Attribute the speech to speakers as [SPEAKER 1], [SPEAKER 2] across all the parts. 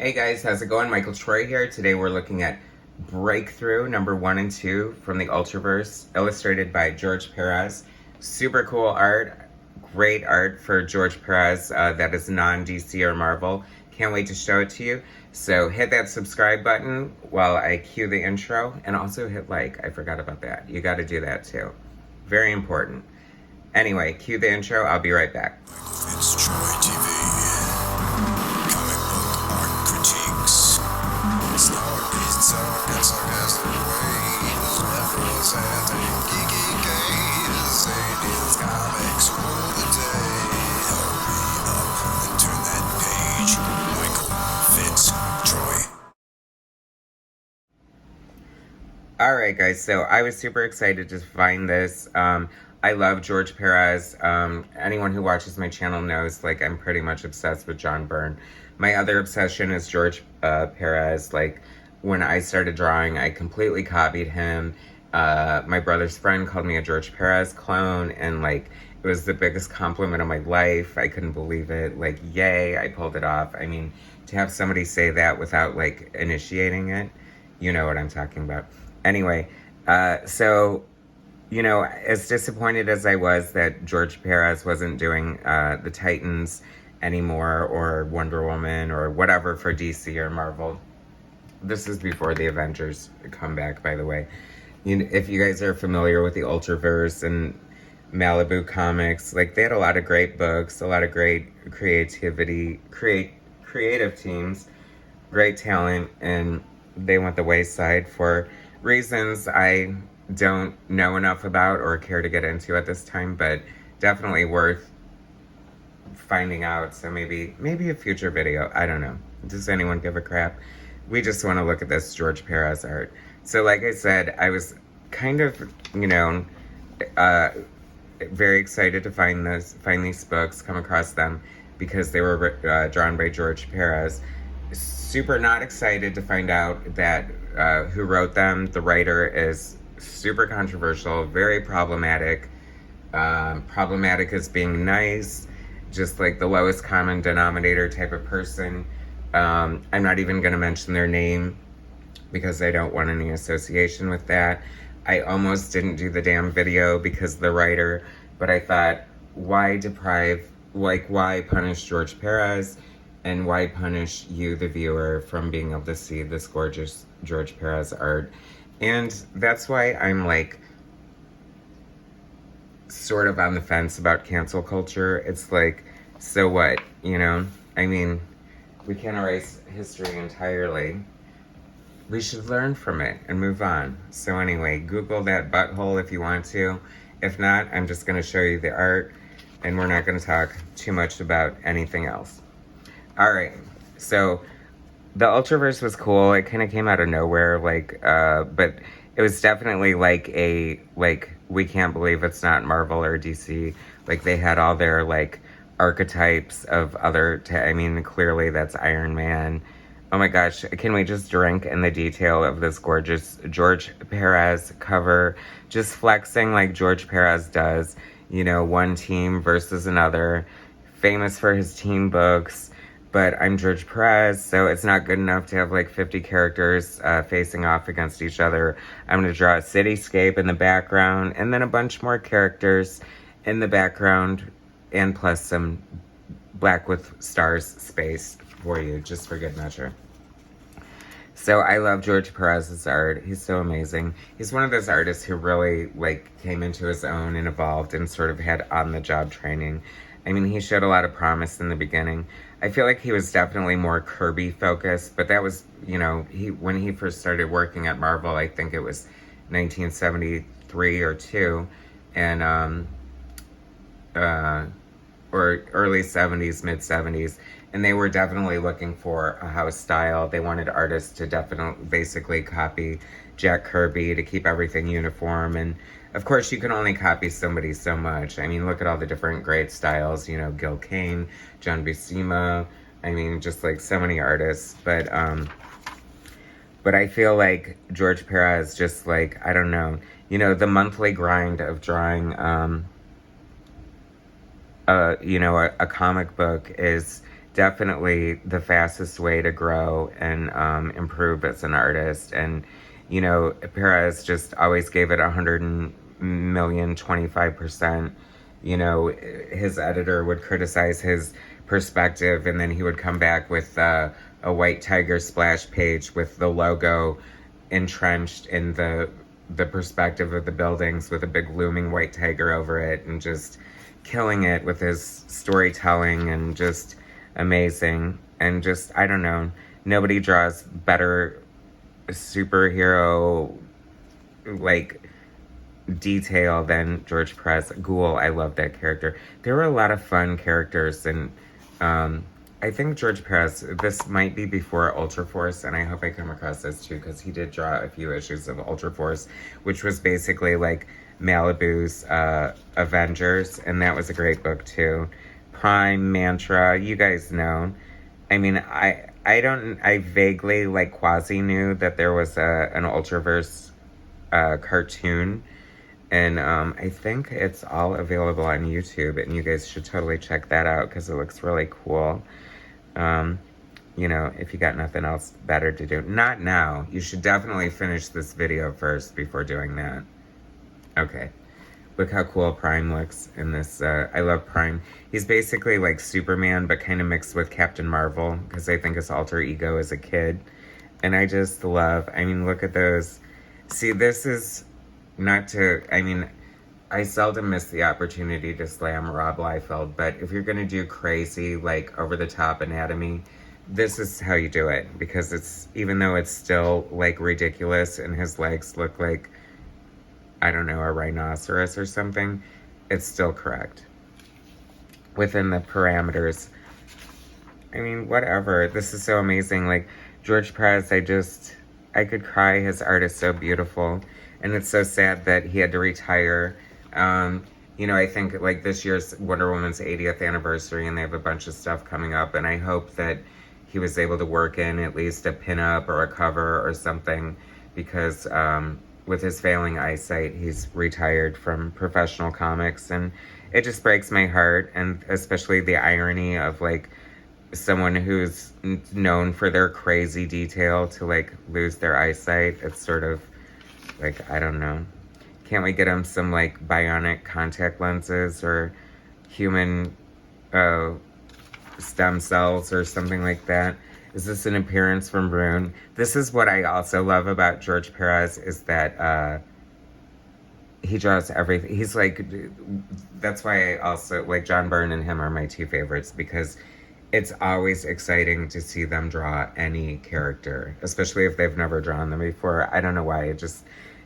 [SPEAKER 1] Hey guys, how's it going? Michael Troy here. Today we're looking at Break-Thru number 1 and 2 from the Ultraverse, illustrated by George Pérez. Super cool art, great art for George Pérez that is non-DC or Marvel. Can't wait to show it to you. So hit that subscribe button while I cue the intro, and also hit like. I forgot about that. You got to do that too. Very important. Anyway, cue the intro. I'll be right back.
[SPEAKER 2] Fitz Troy TV. Comic book art critiques. Snarky, sarcastic ways. Representing geeky gaze. 80s comics rule the day. Hurry up and turn that page. Michael Fitz Troy.
[SPEAKER 1] Alright guys, so I was super excited to find this. I love George Pérez. Anyone who watches my channel knows, like, I'm pretty much obsessed with John Byrne. My other obsession is George Pérez. Like, when I started drawing, I completely copied him. My brother's friend called me a George Pérez clone, and, like, it was the biggest compliment of my life. I couldn't believe it. Like, yay, I pulled it off. I mean, to have somebody say that without, like, initiating it, you know what I'm talking about. Anyway, so... you know, as disappointed as I was that George Pérez wasn't doing the Titans anymore, or Wonder Woman, or whatever for DC or Marvel. This is before the Avengers comeback, by the way. If you guys are familiar with the Ultraverse and Malibu comics, like, they had a lot of great books, a lot of great creative teams, great talent, and they went the wayside for reasons I don't know enough about or care to get into at this time, but definitely worth finding out. So maybe a future video. I don't know. Does anyone give a crap? We just want to look at this George Pérez art. So like I said, I was kind of, you know, very excited to find these books, come across them, because they were drawn by George Pérez. Super not excited to find out that who wrote them. The writer is super controversial, very problematic. Problematic as being nice, just like the lowest common denominator type of person. I'm not even going to mention their name because I don't want any association with that. I almost didn't do the damn video because of the writer, but I thought, why punish George Pérez, and why punish you, the viewer, from being able to see this gorgeous George Pérez art? And that's why I'm, like, sort of on the fence about cancel culture. It's like, so what, you know? I mean, we can't erase history entirely. We should learn from it and move on. So anyway, Google that butthole if you want to. If not, I'm just going to show you the art, and we're not going to talk too much about anything else. Alright, so... the Ultraverse was cool. It kind of came out of nowhere, like, but it was definitely like we can't believe it's not Marvel or DC. Like, they had all their, like, archetypes of other, I mean, clearly that's Iron Man. Oh my gosh, can we just drink in the detail of this gorgeous George Pérez cover? Just flexing like George Pérez does, you know, one team versus another. Famous for his team books. But I'm George Pérez, so it's not good enough to have like 50 characters facing off against each other. I'm going to draw a cityscape in the background, and then a bunch more characters in the background, and plus some black with stars space for you, just for good measure. So I love George Pérez's art. He's so amazing. He's one of those artists who really, like, came into his own and evolved and sort of had on-the-job training. I mean, he showed a lot of promise in the beginning. I feel like he was definitely more Kirby focused, but that was, you know, when he first started working at Marvel, I think it was 1973 or 2, and or early 70s, mid 70s, and they were definitely looking for a house style. They wanted artists to basically copy Jack Kirby to keep everything uniform, and of course you can only copy somebody so much. I mean, look at all the different great styles, you know, Gil Kane, John Buscema, I mean, just like so many artists, but I feel like George Pérez just, like, I don't know, you know, the monthly grind of drawing, you know, a comic book is definitely the fastest way to grow and improve as an artist. And, you know, Perez just always gave it 100,000,025%. You know, his editor would criticize his perspective, and then he would come back with a white tiger splash page with the logo entrenched in the perspective of the buildings with a big looming white tiger over it, and just killing it with his storytelling, and just amazing. And just, I don't know, nobody draws better superhero like detail than George Perez. Ghoul, I love that character. There were a lot of fun characters, and I think George Perez, this might be before Ultraverse, and I hope I come across this too, because he did draw a few issues of Ultraverse, which was basically like Malibu's Avengers, and that was a great book too. Prime, Mantra, you guys know. I mean, I vaguely, like, quasi knew that there was an Ultraverse cartoon, and I think it's all available on YouTube, and you guys should totally check that out because it looks really cool. You know, if you got nothing else better to do. Not now. You should definitely finish this video first before doing that. Okay. Look how cool Prime looks in this. I love Prime. He's basically like Superman, but kind of mixed with Captain Marvel, because I think his alter ego as a kid. And I just love, I mean, look at those. See, this is not to, I mean, I seldom miss the opportunity to slam Rob Liefeld, but if you're going to do crazy, like, over-the-top anatomy, this is how you do it, because it's, even though it's still, like, ridiculous and his legs look like, I don't know, a rhinoceros or something, it's still correct. Within the parameters. I mean, whatever. This is so amazing. Like, George Perez, I could cry. His art is so beautiful. And it's so sad that he had to retire. You know, I think, like, this year's Wonder Woman's 80th anniversary, and they have a bunch of stuff coming up, and I hope that he was able to work in at least a pinup or a cover or something, because with his failing eyesight, he's retired from professional comics, and it just breaks my heart, and especially the irony of, like, someone who's known for their crazy detail to, like, lose their eyesight. It's sort of, like, I don't know. Can't we get him some, like, bionic contact lenses or human stem cells or something like that? Is this an appearance from Rune? This is what I also love about George Perez, is that he draws everything. He's like, that's why I also, like, John Byrne and him are my two favorites, because it's always exciting to see them draw any character, especially if they've never drawn them before. I don't know why, it just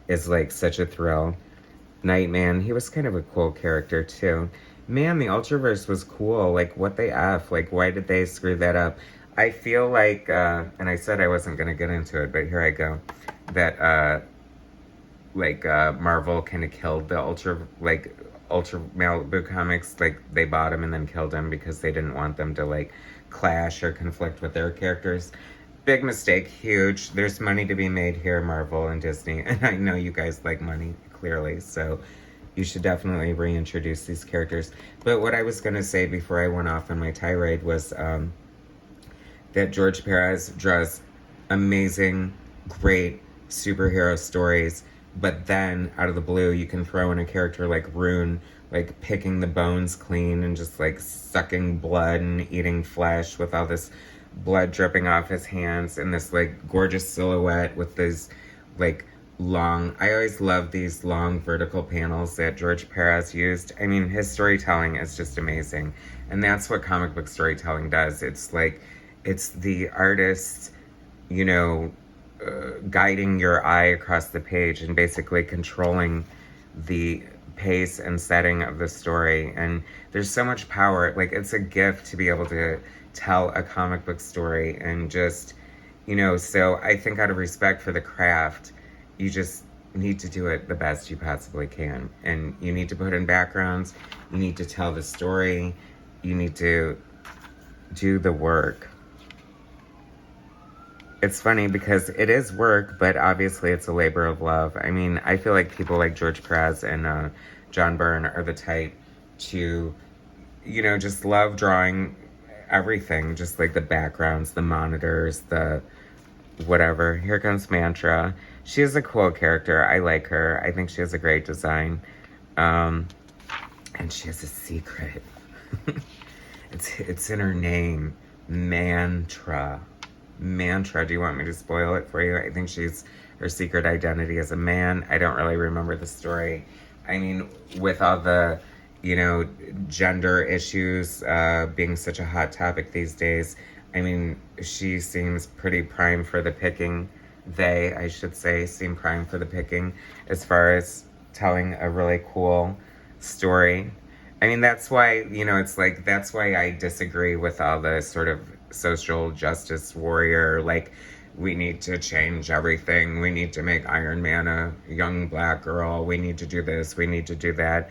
[SPEAKER 1] is, like, such a thrill. Nightman, he was kind of a cool character too. Man, the Ultraverse was cool. Like, what the F? Like, why did they screw that up? I feel like, and I said I wasn't going to get into it, but here I go, that, Marvel kind of killed the Ultra Malibu comics. Like, they bought him and then killed him because they didn't want them to, like, clash or conflict with their characters. Big mistake, huge. There's money to be made here, Marvel and Disney, and I know you guys like money, clearly, so you should definitely reintroduce these characters. But what I was going to say before I went off on my tirade was that George Perez draws amazing, great superhero stories, but then, out of the blue, you can throw in a character like Rune, like, picking the bones clean and just, like, sucking blood and eating flesh with all this blood dripping off his hands, and this, like, gorgeous silhouette with these, like, long, I always love these long vertical panels that George Perez used. I mean, his storytelling is just amazing, and that's what comic book storytelling does. It's like, it's the artist, you know, guiding your eye across the page and basically controlling the pace and setting of the story. And there's so much power. Like, it's a gift to be able to tell a comic book story, and just, you know, so I think out of respect for the craft, you just need to do it the best you possibly can. And you need to put in backgrounds, you need to tell the story, you need to do the work. It's funny because it is work, but obviously it's a labor of love. I mean, I feel like people like George Perez and John Byrne are the type to, you know, just love drawing everything, just like the backgrounds, the monitors, the whatever. Here comes Mantra. She is a cool character. I like her. I think she has a great design. And she has a secret. It's in her name. Mantra. Mantra. Do you want me to spoil it for you? I think her secret identity as a man. I don't really remember the story. I mean, with all the, gender issues being such a hot topic these days, I mean, she seems pretty prime for the picking. They, I should say, seem prime for the picking as far as telling a really cool story. I mean, that's why, it's like, that's why I disagree with all the sort of social justice warrior, like, we need to change everything. We need to make Iron Man a young black girl. We need to do this. We need to do that.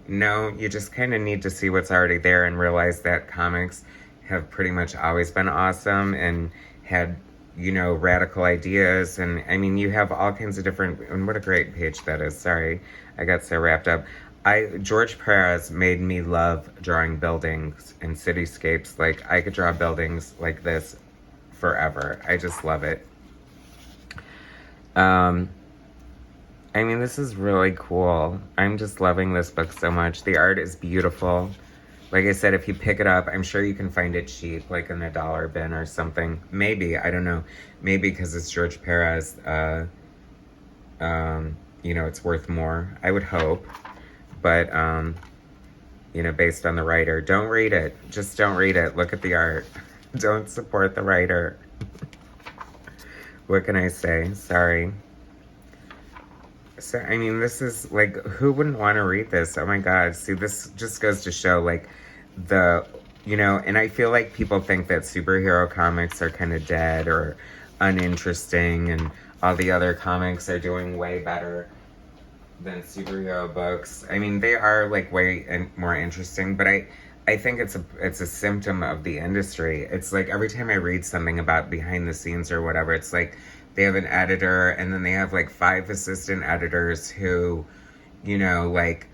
[SPEAKER 1] No, you just kind of need to see what's already there and realize that comics have pretty much always been awesome and had, radical ideas. And I mean, you have all kinds of different, and what a great page that is. Sorry, I got so wrapped up. George Pérez made me love drawing buildings and cityscapes. Like, I could draw buildings like this forever. I just love it. I mean, this is really cool. I'm just loving this book so much. The art is beautiful. Like I said, if you pick it up, I'm sure you can find it cheap, like in a dollar bin or something. Maybe, I don't know. Maybe because it's George Pérez, it's worth more. I would hope. But, based on the writer. Don't read it. Just don't read it. Look at the art. Don't support the writer. What can I say? Sorry. So, I mean, this is, like, who wouldn't want to read this? Oh, my God. See, this just goes to show, like, and I feel like people think that superhero comics are kind of dead or uninteresting, and all the other comics are doing way better than superhero books. I mean, they are, like, way more interesting, but I think it's a symptom of the industry. It's like every time I read something about behind the scenes or whatever, it's like they have an editor and then they have like 5 assistant editors who, like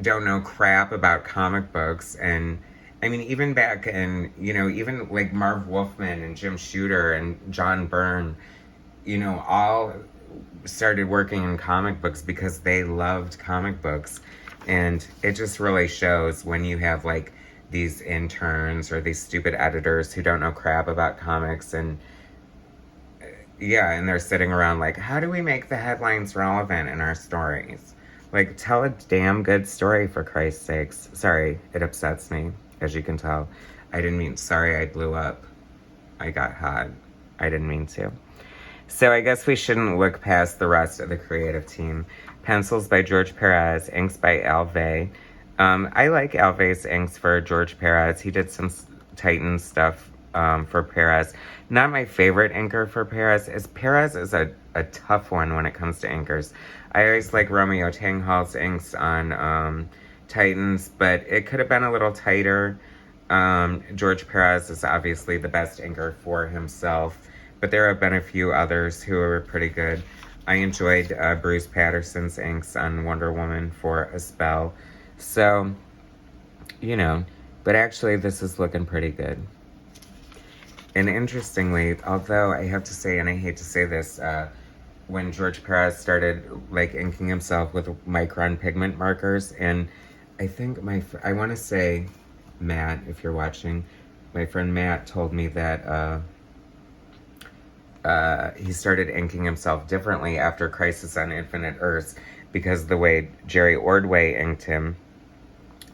[SPEAKER 1] don't know crap about comic books. And I mean, even back in, even like Marv Wolfman and Jim Shooter and John Byrne, all started working in comic books because they loved comic books. And it just really shows when you have like these interns or these stupid editors who don't know crap about comics, and and they're sitting around like, how do we make the headlines relevant in our stories? Like, tell a damn good story, for Christ's sakes. Sorry, it upsets me, as you can tell. I didn't mean, sorry I blew up. I got hot. I didn't mean to. So I guess we shouldn't look past the rest of the creative team. Pencils by George Pérez, inks by Alve. I like Alve's inks for George Pérez. He did some Titan stuff for Pérez. Not my favorite inker for Pérez. Pérez is a tough one when it comes to inkers. I always like Romeo Tanghall's inks on Titans, but it could have been a little tighter. George Pérez is obviously the best inker for himself, but there have been a few others who were pretty good. I enjoyed Bruce Patterson's inks on Wonder Woman for a spell. So, but actually this is looking pretty good. And interestingly, although I have to say, and I hate to say this, when George Pérez started like inking himself with micron pigment markers, and I think I want to say, Matt, if you're watching, my friend Matt told me that he started inking himself differently after Crisis on Infinite Earths because of the way Jerry Ordway inked him.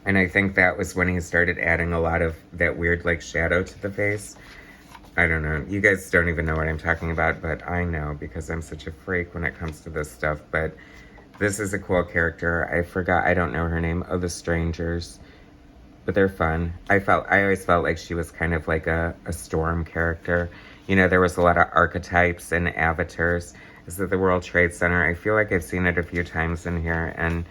[SPEAKER 1] And I think that was when he started adding a lot of that weird like shadow to the face. I don't know. You guys don't even know what I'm talking about, but I know because I'm such a freak when it comes to this stuff. But this is a cool character. I don't know her name. Oh, the Strangers. But they're fun. I always felt like she was kind of like a Storm character. There was a lot of archetypes and avatars. Is it the World Trade Center? I feel like I've seen it a few times in here. And,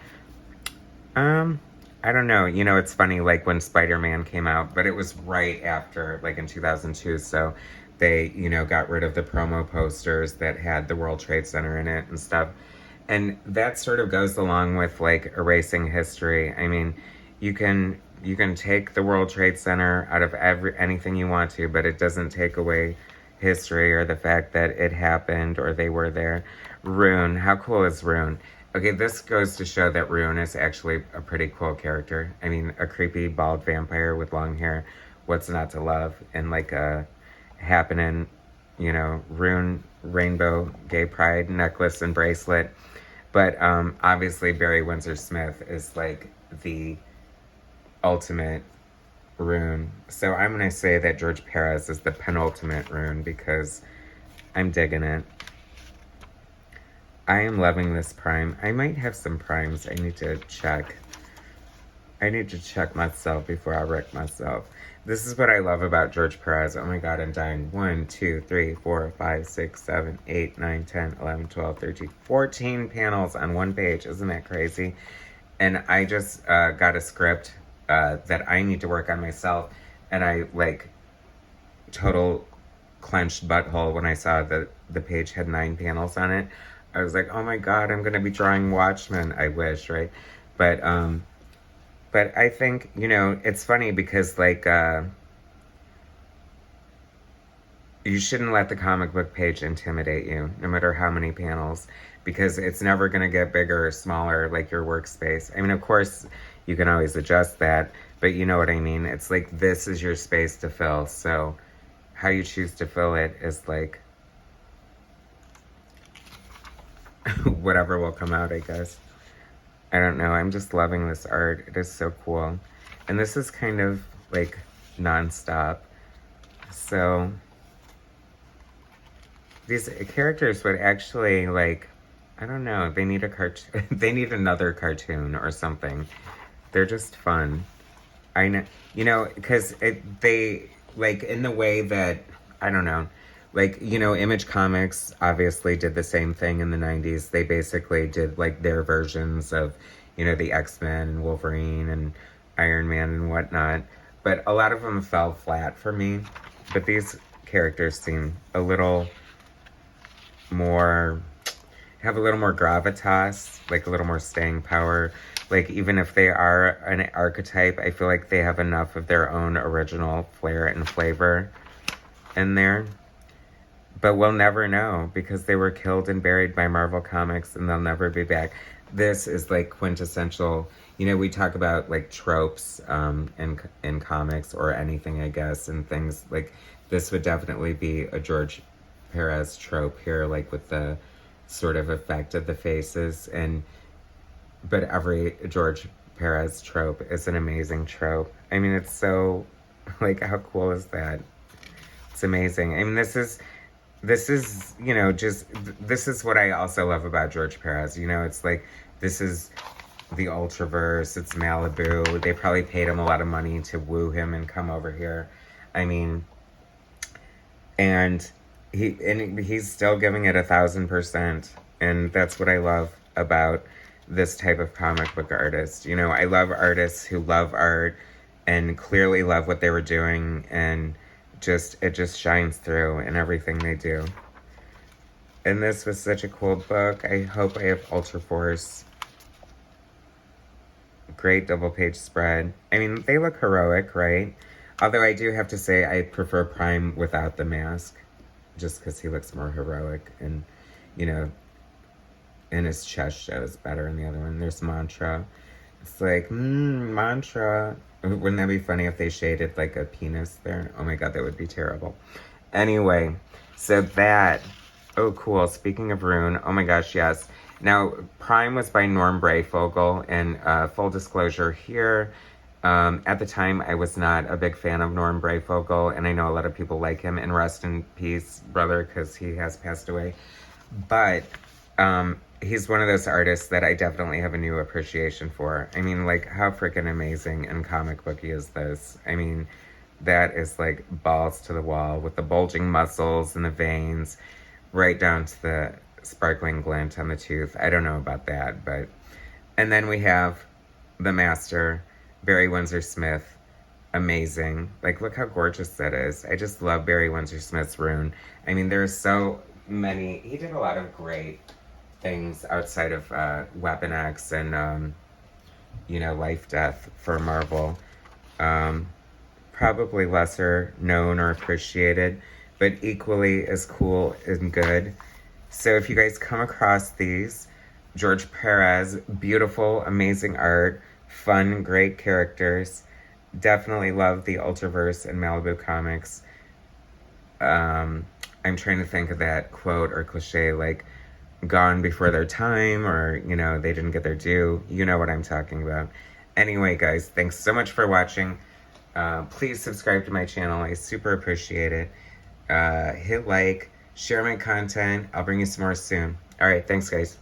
[SPEAKER 1] I don't know. It's funny, like when Spider-Man came out, but it was right after, like in 2002. So they, got rid of the promo posters that had the World Trade Center in it and stuff. And that sort of goes along with like erasing history. I mean, you can You can take the World Trade Center out of anything you want to, but it doesn't take away history or the fact that it happened or they were there. Rune, how cool is Rune? Okay, this goes to show that Rune is actually a pretty cool character. I mean, a creepy bald vampire with long hair. What's not to love? And like a happening, you know, Rune rainbow gay pride necklace and bracelet. But obviously Barry Windsor Smith is like the ultimate Rune. So I'm going to say that George Pérez is the penultimate Rune because I'm digging it. I am loving this prime. I might have some primes. I need to check. I need to check myself before I wreck myself. This is what I love about George Pérez. Oh my God, I'm dying. 1, 2, 3, 4, 5, 6, 7, 8, 9, 10, 11, 12, 13, 14 panels on one page. Isn't that crazy? And I just got a script that I need to work on myself. And I like total clenched butthole when I saw that the page had 9 panels on it. I was like, oh my God, I'm going to be drawing Watchmen. I wish, right? But I think, you know, it's funny because, like, you shouldn't let the comic book page intimidate you, no matter how many panels, because it's never going to get bigger or smaller, like your workspace. I mean, of course, you can always adjust that, but you know what I mean? It's like, this is your space to fill, so how you choose to fill it is, like, whatever will come out, I guess. I don't know. I'm just loving this art. It is so cool. And this is kind of like nonstop. So these characters would actually, like, I don't know, they need a cartoon. They need another cartoon or something. They're just fun. I know, you know, because they, like, in the way that, I don't know, like, you know, Image Comics obviously did the same thing in the 90s. They basically did, like, their versions of, you know, the X-Men and Wolverine and Iron Man and whatnot. But a lot of them fell flat for me. But these characters seem a little more, have a little more gravitas, like a little more staying power. Like, even if they are an archetype, I feel like they have enough of their own original flair and flavor in there. But we'll never know because they were killed and buried by Marvel Comics and they'll never be back. This is like quintessential. You know, we talk about like tropes in comics or anything, I guess, and things like this would definitely be a George Pérez trope here, like with the sort of effect of the faces. But every George Pérez trope is an amazing trope. I mean, it's so, like, how cool is that? It's amazing. I mean, this is, you know, just, this is what I also love about George Pérez. You know, it's like, this is the Ultraverse, it's Malibu. They probably paid him a lot of money to woo him and come over here. I mean, and he's still giving it 1,000%. And that's what I love about this type of comic book artist. You know, I love artists who love art and clearly love what they were doing, and it just shines through in everything they do. And this was such a cool book. I hope I have Ultra Force. Great double page spread. I mean, they look heroic, right? Although I do have to say I prefer Prime without the mask, just because he looks more heroic, and, you know, and his chest shows better in the other one. There's Mantra. It's like, Mantra. Wouldn't that be funny if they shaded like a penis there? Oh my God, that would be terrible. Anyway, so that, oh cool, speaking of Rune, oh my gosh, yes. Now, Prime was by Norm Brayfogle, and full disclosure here, at the time I was not a big fan of Norm Brayfogle, and I know a lot of people like him, and rest in peace, brother, because he has passed away. But he's one of those artists that I definitely have a new appreciation for. I mean, like, how freaking amazing and comic booky is this? I mean, that is like balls to the wall with the bulging muscles and the veins, right down to the sparkling glint on the tooth. I don't know about that, but... And then we have the master, Barry Windsor Smith. Amazing. Like, look how gorgeous that is. I just love Barry Windsor Smith's Rune. I mean, there's so many... He did a lot of great things outside of Weapon X and, you know, Life Death for Marvel. Probably lesser known or appreciated, but equally as cool and good. So if you guys come across these, George Perez, beautiful, amazing art, fun, great characters. Definitely love the Ultraverse and Malibu comics. I'm trying to think of that quote or cliche, like, gone before their time, or, you know, they didn't get their due. You know what I'm talking about. Anyway, guys, thanks so much for watching. Please subscribe to my channel. I super appreciate it. Hit like, share my content. I'll bring you some more soon. All right, thanks, guys.